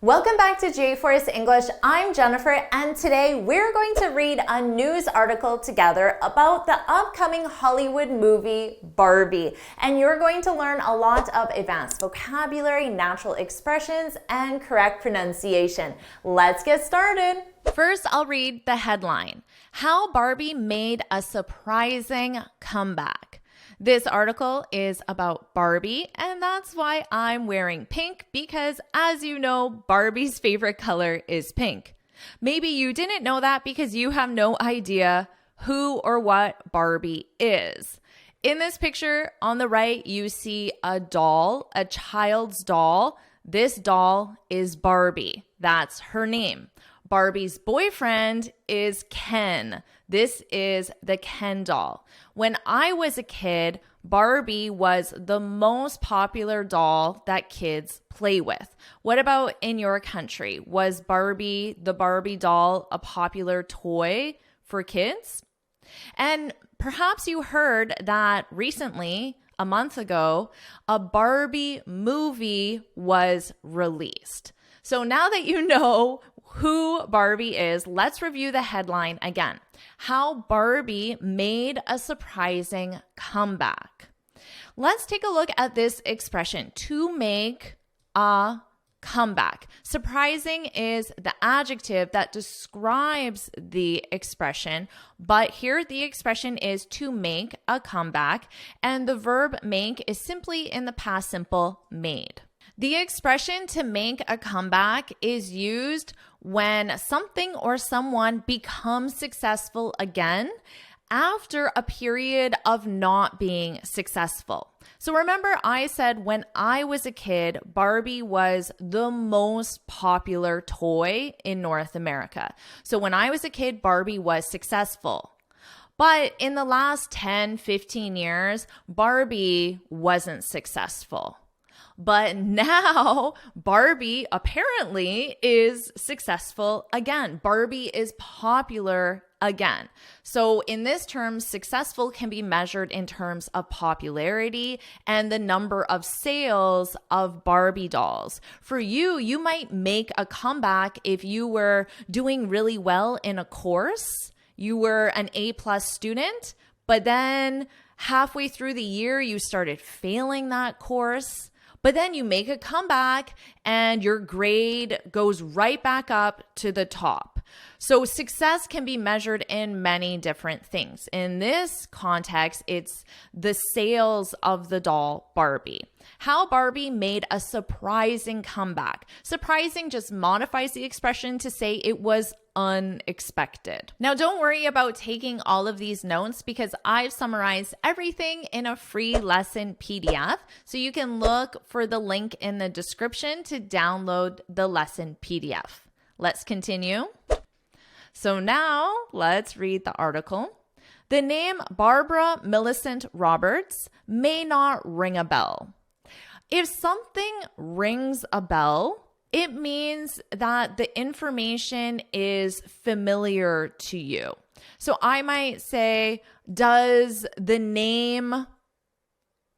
Welcome back to JForrest English. I'm Jennifer, and today we're going to read a news article together about the upcoming Hollywood movie Barbie. And you're going to learn a lot of advanced vocabulary, natural expressions, and correct pronunciation. Let's get started. First, I'll read the headline: How Barbie Made a Surprising Comeback. This article is about Barbie, and that's why I'm wearing pink because, as you know, Barbie's favorite color is pink. Maybe you didn't know that because you have no idea who or what Barbie is. In this picture on the right, you see a doll, a child's doll. This doll is Barbie. That's her name. Barbie's boyfriend is Ken. This is the Ken doll. When I was a kid, Barbie was the most popular doll that kids play with. What about in your country? Was Barbie, the Barbie doll, a popular toy for kids? And perhaps you heard that recently, a month ago, a Barbie movie was released. So now that you know who Barbie is, let's review the headline again. How Barbie Made a Surprising Comeback. Let's take a look at this expression, to make a comeback. Surprising is the adjective that describes the expression, but here the expression is to make a comeback, and the verb make is simply in the past simple made. The expression to make a comeback is used when something or someone becomes successful again after a period of not being successful. So remember, I said when I was a kid, Barbie was the most popular toy in North America. So when I was a kid, Barbie was successful. But in the last 10, 15 years, Barbie wasn't successful. But now Barbie apparently is successful again. Barbie is popular again. So in this term, successful can be measured in terms of popularity and the number of sales of Barbie dolls. For you, you might make a comeback if you were doing really well in a course. You were an A+ student, but then halfway through the year, you started failing that course. But then you make a comeback and your grade goes right back up to the top. So success can be measured in many different things. In this context, it's the sales of the doll Barbie. How Barbie made a surprising comeback. Surprising just modifies the expression to say it was unexpected. Now, don't worry about taking all of these notes because I've summarized everything in a free lesson PDF. So you can look for the link in the description to download the lesson PDF. Let's continue. So now let's read the article. The name Barbara Millicent Roberts may not ring a bell. If something rings a bell, it means that the information is familiar to you. So I might say, does the name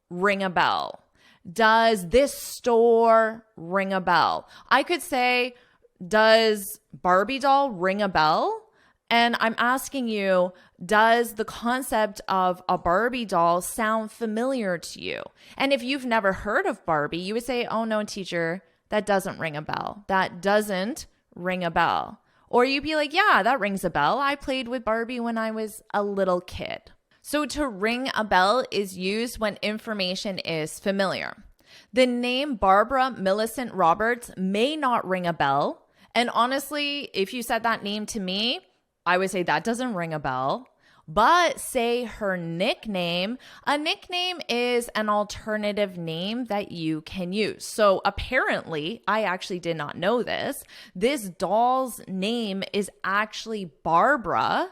ring a bell? Does this store ring a bell? I could say, does Barbie doll ring a bell? And I'm asking you, does the concept of a Barbie doll sound familiar to you? And if you've never heard of Barbie, you would say, oh no, teacher, that doesn't ring a bell. That doesn't ring a bell. Or you'd be like, yeah, that rings a bell. I played with Barbie when I was a little kid. So to ring a bell is used when information is familiar. The name Barbara Millicent Roberts may not ring a bell. And honestly, if you said that name to me, I would say that doesn't ring a bell. But say her nickname, a nickname is an alternative name that you can use. So apparently, I actually did not know this. This doll's name is actually Barbara,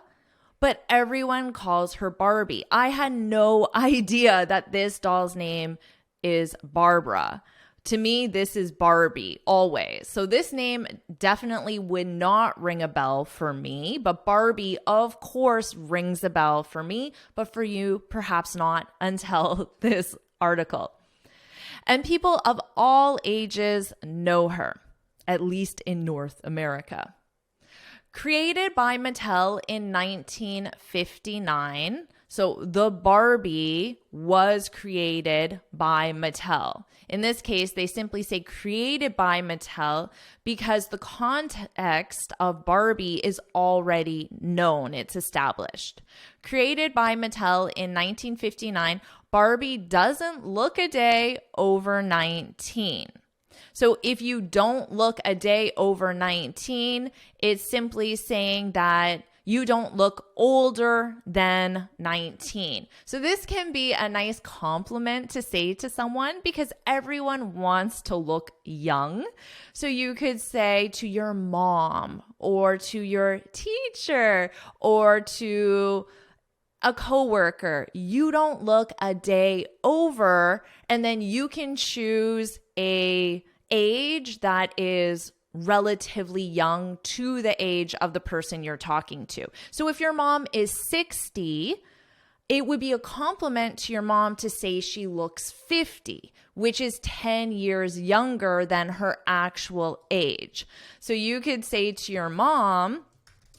but everyone calls her Barbie. I had no idea that this doll's name is Barbara. To me, this is Barbie always. So this name definitely would not ring a bell for me, but Barbie, of course, rings a bell for me, but for you, perhaps not until this article. And people of all ages know her. at least in North America. Created by Mattel in 1959. So the Barbie was created by Mattel. In this case, they simply say created by Mattel because the context of Barbie is already known. It's established. Created by Mattel in 1959, Barbie doesn't look a day over 19. So if you don't look a day over 19, it's simply saying that you don't look older than 19. So this can be a nice compliment to say to someone because everyone wants to look young. So you could say to your mom or to your teacher or to a coworker, you don't look a day over, and then you can choose a age that is relatively young to the age of the person you're talking to. So if your mom is 60, it would be a compliment to your mom to say she looks 50, which is 10 years younger than her actual age. So you could say to your mom,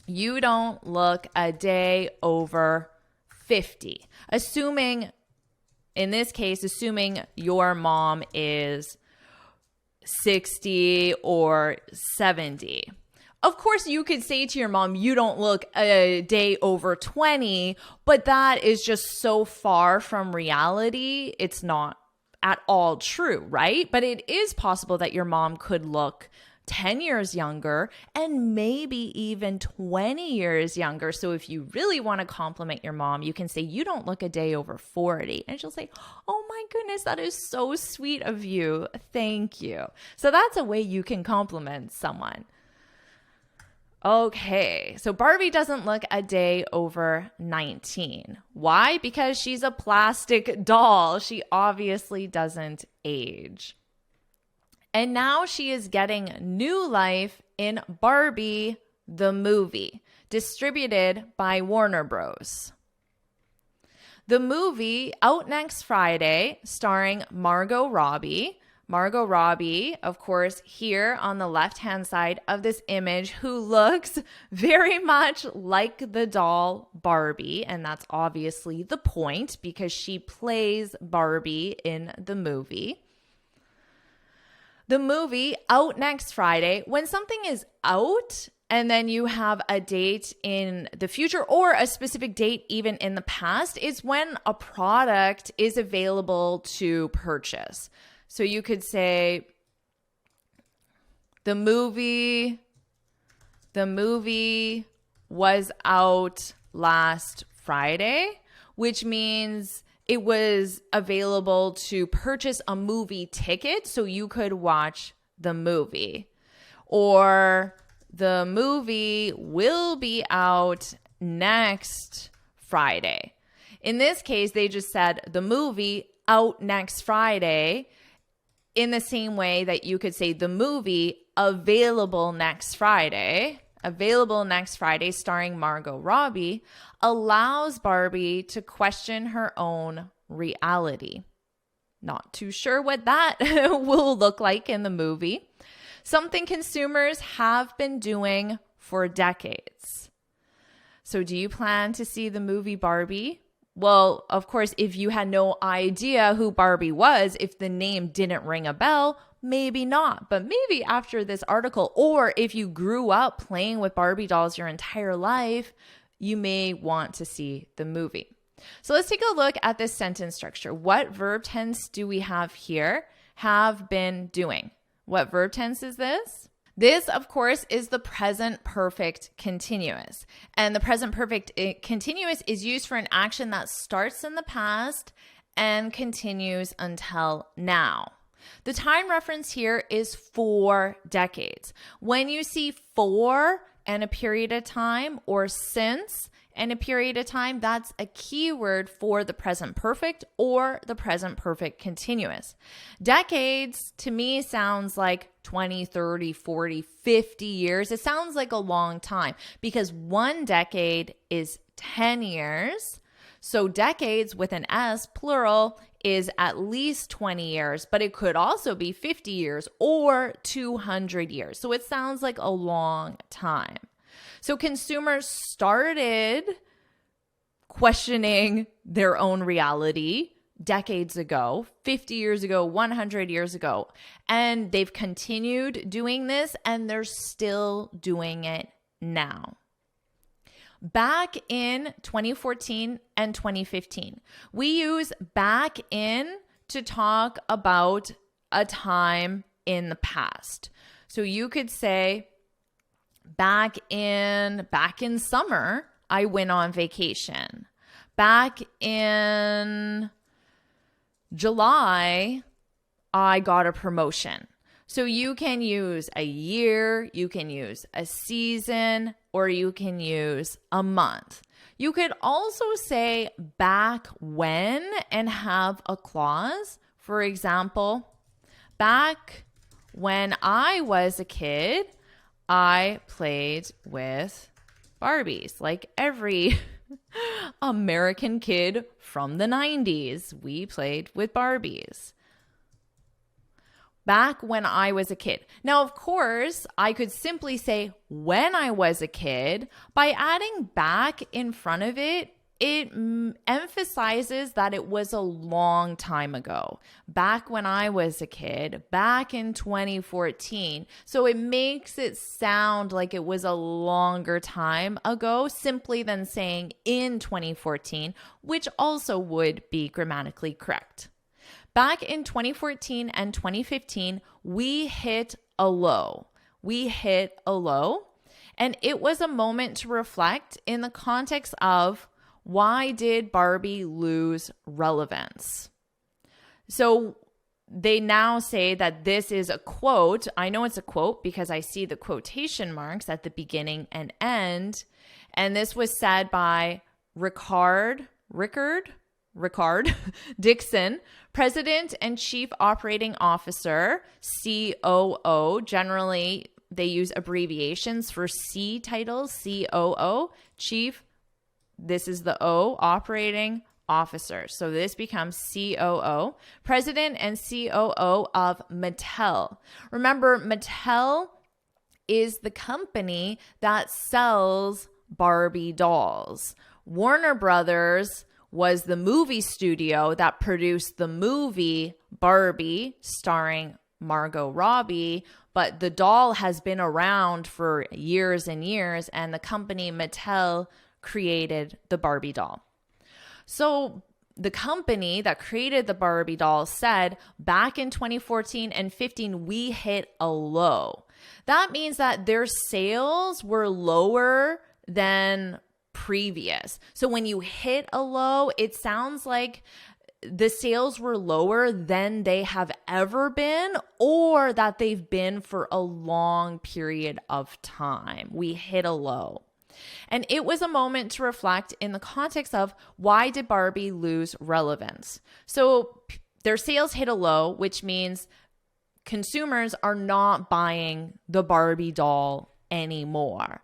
you don't look a day over 50. Assuming, in this case, assuming your mom is 60 or 70. Of course, you could say to your mom, you don't look a day over 20, but that is just so far from reality. It's not at all true, right? But it is possible that your mom could look 10 years younger and maybe even 20 years younger. So if you really want to compliment your mom, you can say, you don't look a day over 40. And she'll say, oh my goodness, that is so sweet of you. Thank you. So that's a way you can compliment someone. Okay, so Barbie doesn't look a day over 19. Why? Because she's a plastic doll. She obviously doesn't age. And now she is getting new life in Barbie, the movie, distributed by Warner Bros. The movie out next Friday, starring Margot Robbie. Margot Robbie, of course, here on the left-hand side of this image, who looks very much like the doll Barbie. And that's obviously the point because she plays Barbie in the movie. The movie out next Friday. When something is out and then you have a date in the future or a specific date even in the past, is when a product is available to purchase. So you could say the movie was out last Friday, which means it was available to purchase a movie ticket so you could watch the movie. Or the movie will be out next Friday. In this case, they just said the movie out next Friday in the same way that you could say the movie available next Friday. Available next Friday, starring Margot Robbie, allows Barbie to question her own reality. Not too sure what that will look like in the movie. Something consumers have been doing for decades. So do you plan to see the movie Barbie? Well, of course, if you had no idea who Barbie was, if the name didn't ring a bell, maybe not. But maybe after this article, or if you grew up playing with Barbie dolls your entire life, you may want to see the movie. So let's take a look at this sentence structure. What verb tense do we have here? Have been doing. What verb tense is this? This, of course, is the present perfect continuous. And the present perfect continuous is used for an action that starts in the past and continues until now. The time reference here is 4 decades. When you see for and a period of time, or since and a period of time, that's a keyword for the present perfect or the present perfect continuous. Decades to me sounds like 20, 30, 40, 50 years. It sounds like a long time because 1 decade is 10 years. So decades with an S, plural, is at least 20 years, but it could also be 50 years or 200 years. So it sounds like a long time. So consumers started questioning their own reality decades ago, 50 years ago, 100 years ago, and they've continued doing this, and they're still doing it now. Back in 2014 and 2015, we use back in to talk about a time in the past. So you could say, back in summer, I went on vacation. Back in July, I got a promotion. So you can use a year, you can use a season, or you can use a month. You could also say back when and have a clause. For example, back when I was a kid, I played with Barbies, like every American kid from the 90s. We played with Barbies. Back when I was a kid. Now, of course, I could simply say when I was a kid. By adding back in front of it, it emphasizes that it was a long time ago. Back when I was a kid, back in 2014. So it makes it sound like it was a longer time ago simply than saying in 2014, which also would be grammatically correct. Back in 2014 and 2015, we hit a low. And it was a moment to reflect in the context of, why did Barbie lose relevance? So they now say that this is a quote. I know it's a quote because I see the quotation marks at the beginning and end. And this was said by Rickard Dixon, President and Chief Operating Officer, COO. Generally, they use abbreviations for C titles, COO, Chief. This is the O, Operating Officer. So this becomes COO, President and COO of Mattel. Remember, Mattel is the company that sells Barbie dolls. Warner Brothers was the movie studio that produced the movie Barbie, starring Margot Robbie, but the doll has been around for years and years, and the company Mattel created the Barbie doll. So the company that created the Barbie doll said back in 2014 and 15, we hit a low. That means that their sales were lower than previous. So when you hit a low, it sounds like the sales were lower than they have ever been, or that they've been for a long period of time. We hit a low. And it was a moment to reflect in the context of, why did Barbie lose relevance? So their sales hit a low, which means consumers are not buying the Barbie doll anymore.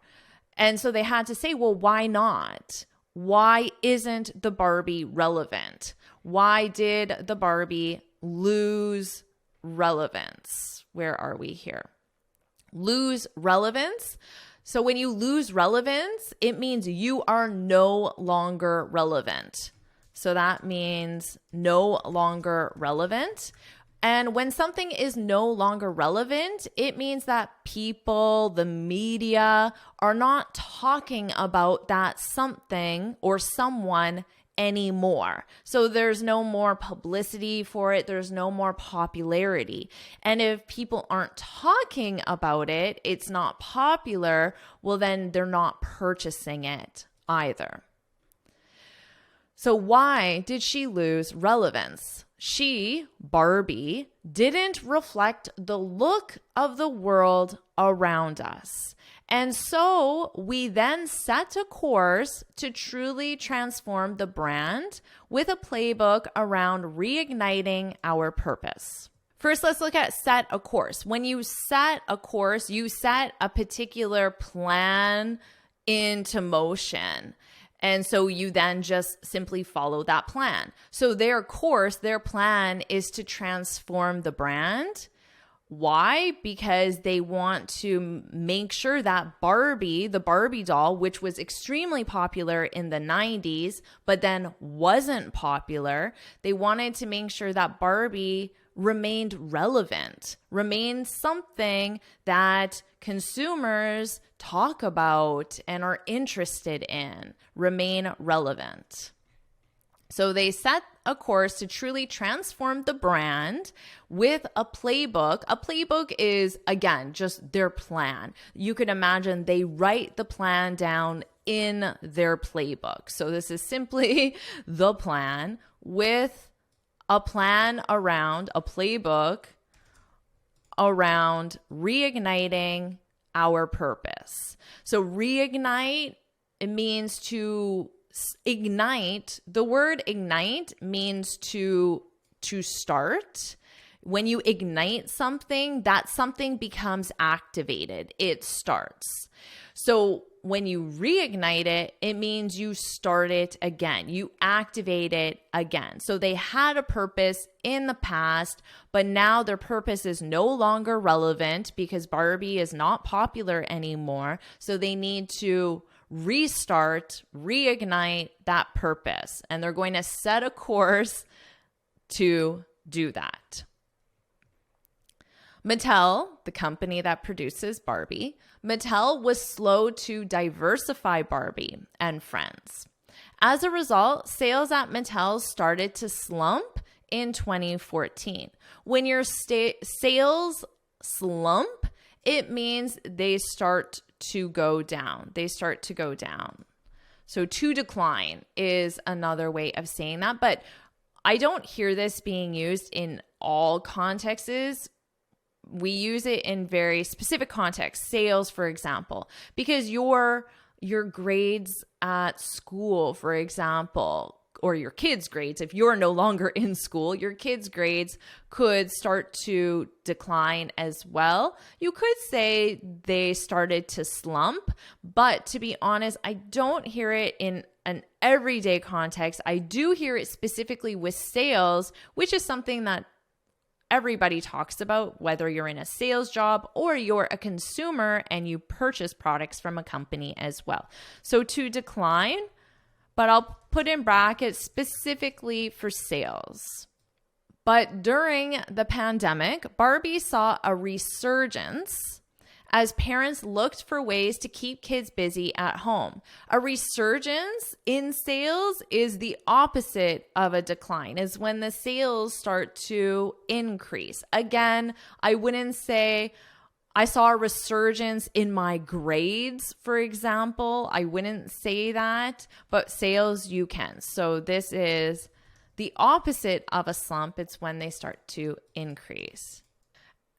And so they had to say, well, why not? Why isn't the Barbie relevant? Why did the Barbie lose relevance? Where are we here? Lose relevance. So when you lose relevance, it means you are no longer relevant. So that means no longer relevant. And when something is no longer relevant, it means that people, the media, are not talking about that something or someone anymore. So there's no more publicity for it. There's no more popularity. And if people aren't talking about it, it's not popular, well, then they're not purchasing it either. So why did she lose relevance? She, Barbie, didn't reflect the look of the world around us. And so we then set a course to truly transform the brand with a playbook around reigniting our purpose. First, let's look at set a course. When you set a course, you set a particular plan into motion. And so you then just simply follow that plan. So their plan is to transform the brand. Why? Because they want to make sure that Barbie, the Barbie doll, which was extremely popular in the 90s, but then wasn't popular, they wanted to make sure that Barbie remained relevant, remained something that consumers talk about and are interested in, remain relevant. So they set a course to truly transform the brand with a playbook. A playbook is, again, just their plan. You could imagine they write the plan down in their playbook. So this is simply the plan with a plan around, a playbook around reigniting our purpose. So reignite, it means to ignite. The word ignite means to start. When you ignite something, that something becomes activated. It starts. So when you reignite it, it means you start it again. You activate it again. So they had a purpose in the past, but now their purpose is no longer relevant because Barbie is not popular anymore. So they need to restart, reignite that purpose. And they're going to set a course to do that. Mattel, the company that produces Barbie, Mattel was slow to diversify Barbie and friends. As a result, sales at Mattel started to slump in 2014. When your sales slump, it means they start to go down. They start to go down. So to decline is another way of saying that, but I don't hear this being used in all contexts. We use it in very specific contexts, sales, for example, because your grades at school, for example, or your kids' grades, if you're no longer in school, your kids' grades could start to decline as well. You could say they started to slump, but to be honest, I don't hear it in an everyday context. I do hear it specifically with sales, which is something that everybody talks about, whether you're in a sales job or you're a consumer and you purchase products from a company as well. So to decline, but I'll put in brackets specifically for sales. But during the pandemic, Barbie saw a resurgence as parents looked for ways to keep kids busy at home. A resurgence in sales is the opposite of a decline, is when the sales start to increase. Again, I wouldn't say I saw a resurgence in my grades, for example. I wouldn't say that, but sales you can. So this is the opposite of a slump. It's when they start to increase.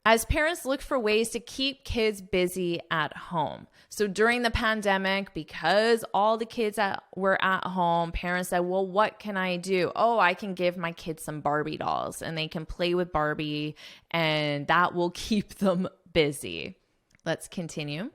As parents look for ways to keep kids busy at home. So during the pandemic, because all the kids were at home, parents said, well, what can I do? Oh, I can give my kids some Barbie dolls and they can play with Barbie and that will keep them busy. Let's continue.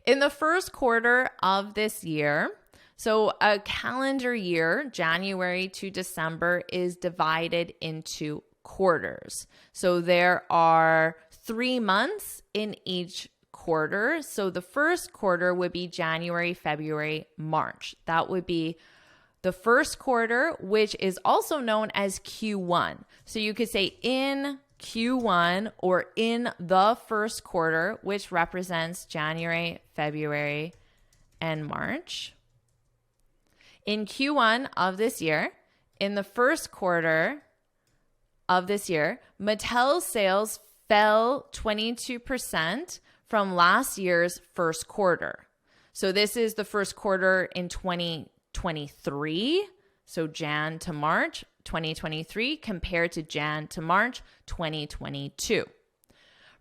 In the first quarter of this year, so a calendar year, January to December, is divided into quarters. So there are 3 months in each quarter. So the first quarter would be January, February, March. That would be the first quarter, which is also known as Q1. So you could say in Q1 or in the first quarter, which represents January, February, and March. In Q1 of this year, in the first quarter of this year, Mattel's sales fell 22% from last year's first quarter. So this is the first quarter in 2023, so Jan to March 2023 compared to Jan to March 2022.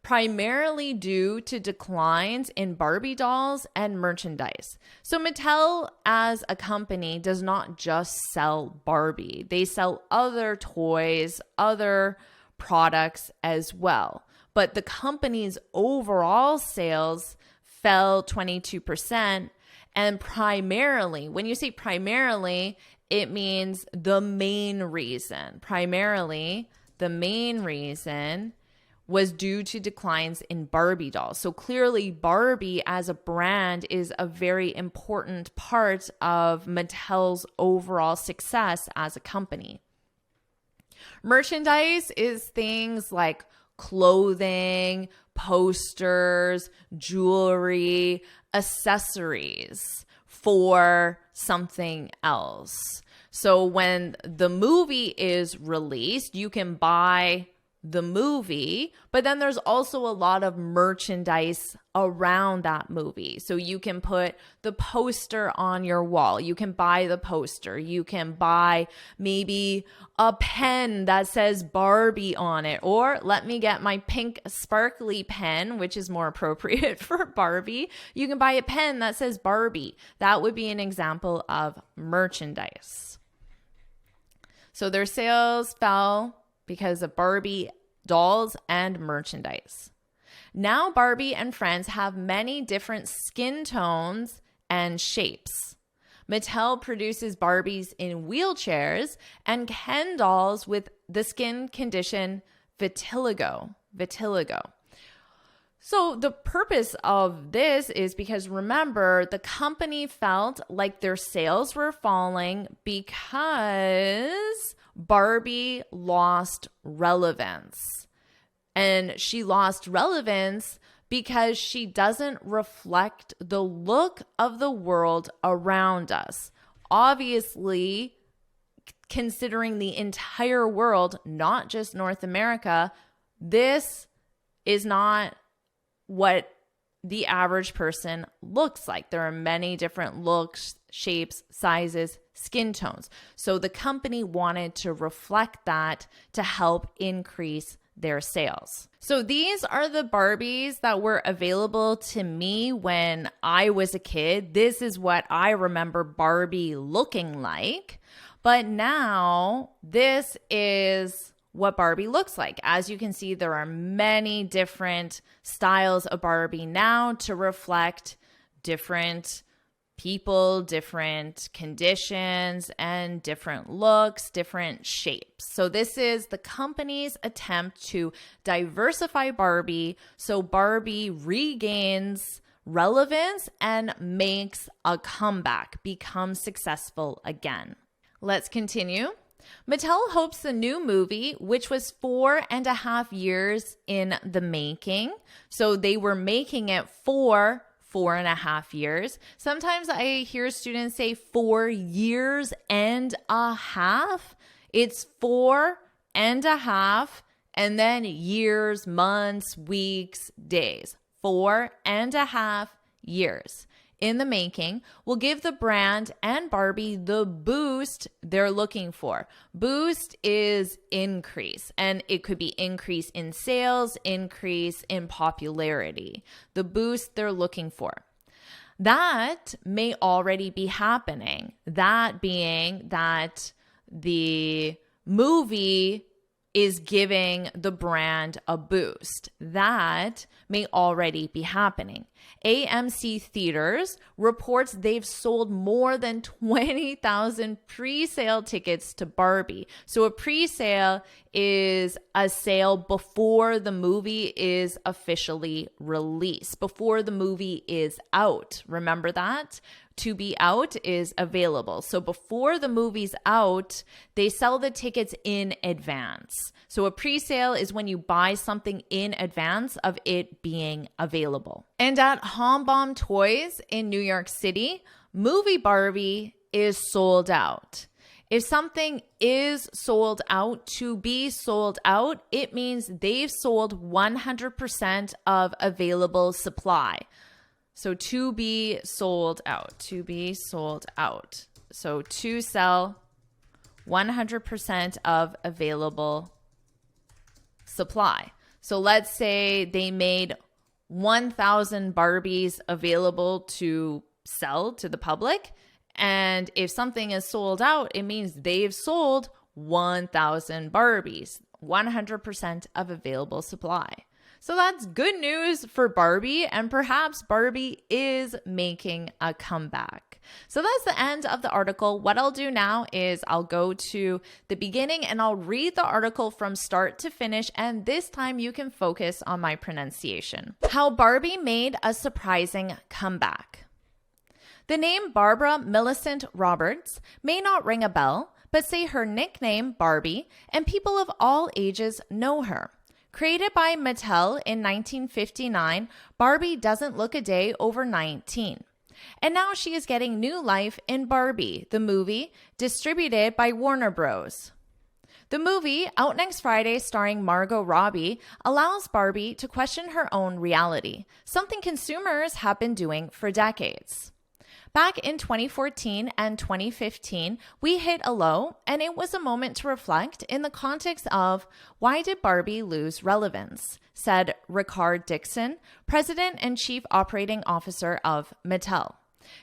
Primarily due to declines in Barbie dolls and merchandise. So Mattel as a company does not just sell Barbie. They sell other toys, other products as well. But the company's overall sales fell 22%, And primarily, when you say primarily, it means the main reason. Primarily, the main reason was due to declines in Barbie dolls. So clearly Barbie as a brand is a very important part of Mattel's overall success as a company. Merchandise is things like clothing, posters, jewelry, accessories for something else. So when the movie is released, you can buy the movie, but then there's also a lot of merchandise around that movie. So you can put the poster on your wall. You can buy the poster. You can buy maybe a pen that says Barbie on it, or let me get my pink sparkly pen, which is more appropriate for Barbie. You can buy a pen that says Barbie. That would be an example of merchandise. So their sales fell because of Barbie dolls and merchandise. Now Barbie and friends have many different skin tones and shapes. Mattel produces Barbies in wheelchairs and Ken dolls with the skin condition vitiligo. So the purpose of this is because, remember, the company felt like their sales were falling because Barbie lost relevance. And she lost relevance because she doesn't reflect the look of the world around us. Obviously, considering the entire world, not just North America, this is not what the average person looks like. There are many different looks, shapes, sizes, skin tones. So the company wanted to reflect that to help increase their sales. So these are the Barbies that were available to me when I was a kid. This is what I remember Barbie looking like. But now this is what Barbie looks like. As you can see, there are many different styles of Barbie now to reflect different people, different conditions, and different looks, different shapes. So this is the company's attempt to diversify Barbie so Barbie regains relevance and makes a comeback, becomes successful again. Let's continue. Mattel hopes the new movie, which was 4.5 years in the making, so they were making it for 4.5 years. Sometimes I hear students say 4 years and a half. It's 4.5 and then years, months, weeks, days. 4.5 years in the making will give the brand and Barbie the boost they're looking for. Boost is increase, and it could be increase in sales, increase in popularity. The boost they're looking for. That may already be happening. That being that the movie is giving the brand a boost. That may already be happening. AMC Theaters reports they've sold more than 20,000 pre-sale tickets to Barbie. So a pre-sale is a sale before the movie is officially released, before the movie is out. Remember that? To be out is available. So before the movie's out, they sell the tickets in advance. So a pre-sale is when you buy something in advance of it being available. And at Homebomb Toys in New York City, movie Barbie is sold out. If something is sold out, to be sold out, it means they've sold 100% of available supply. So to be sold out, to be sold out. So to sell 100% of available supply. So let's say they made 1,000 Barbies available to sell to the public. And if something is sold out, it means they've sold 1,000 Barbies, 100% of available supply. So that's good news for Barbie, and perhaps Barbie is making a comeback. So that's the end of the article. What I'll do now is I'll go to the beginning and I'll read the article from start to finish, and this time you can focus on my pronunciation. How Barbie made a surprising comeback. The name Barbara Millicent Roberts may not ring a bell, but say her nickname Barbie, and people of all ages know her. Created by Mattel in 1959, Barbie doesn't look a day over 19. And now she is getting new life in Barbie, the movie, distributed by Warner Bros. The movie, out next Friday starring Margot Robbie, allows Barbie to question her own reality, something consumers have been doing for decades. Back in 2014 and 2015, we hit a low, and it was a moment to reflect in the context of why did Barbie lose relevance, said Ricard Dixon, President and Chief Operating Officer of Mattel.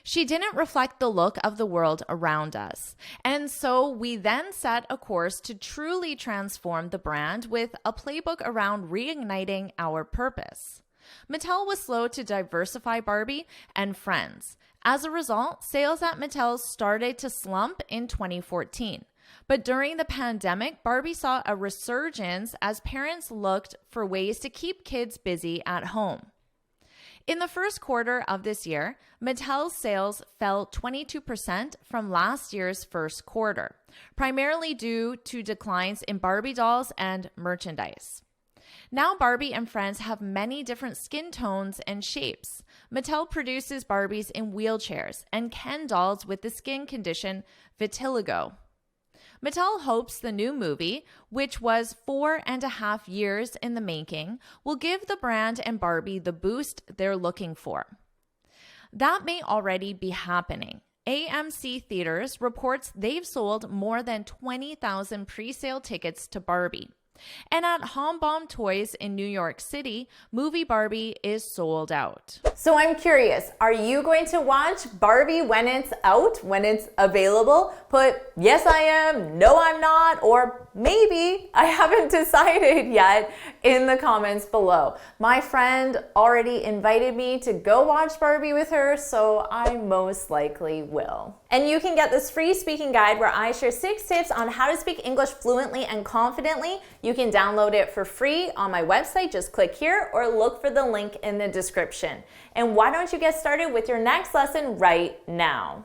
She didn't reflect the look of the world around us. And so we then set a course to truly transform the brand with a playbook around reigniting our purpose. Mattel was slow to diversify Barbie and Friends. As a result, sales at Mattel started to slump in 2014. But during the pandemic, Barbie saw a resurgence as parents looked for ways to keep kids busy at home. In the first quarter of this year, Mattel's sales fell 22% from last year's first quarter, primarily due to declines in Barbie dolls and merchandise. Now Barbie and Friends have many different skin tones and shapes. Mattel produces Barbies in wheelchairs and Ken dolls with the skin condition vitiligo. Mattel hopes the new movie, which was 4.5 years in the making, will give the brand and Barbie the boost they're looking for. That may already be happening. AMC Theaters reports they've sold more than 20,000 pre-sale tickets to Barbie. And at Homebomb Toys in New York City, movie Barbie is sold out. So I'm curious, are you going to watch Barbie when it's out, when it's available? Put yes I am, no I'm not, or maybe I haven't decided yet in the comments below. My friend already invited me to go watch Barbie with her, so I most likely will. And you can get this free speaking guide where I share 6 tips on how to speak English fluently and confidently. You can download it for free on my website. Just click here or look for the link in the description. And why don't you get started with your next lesson right now?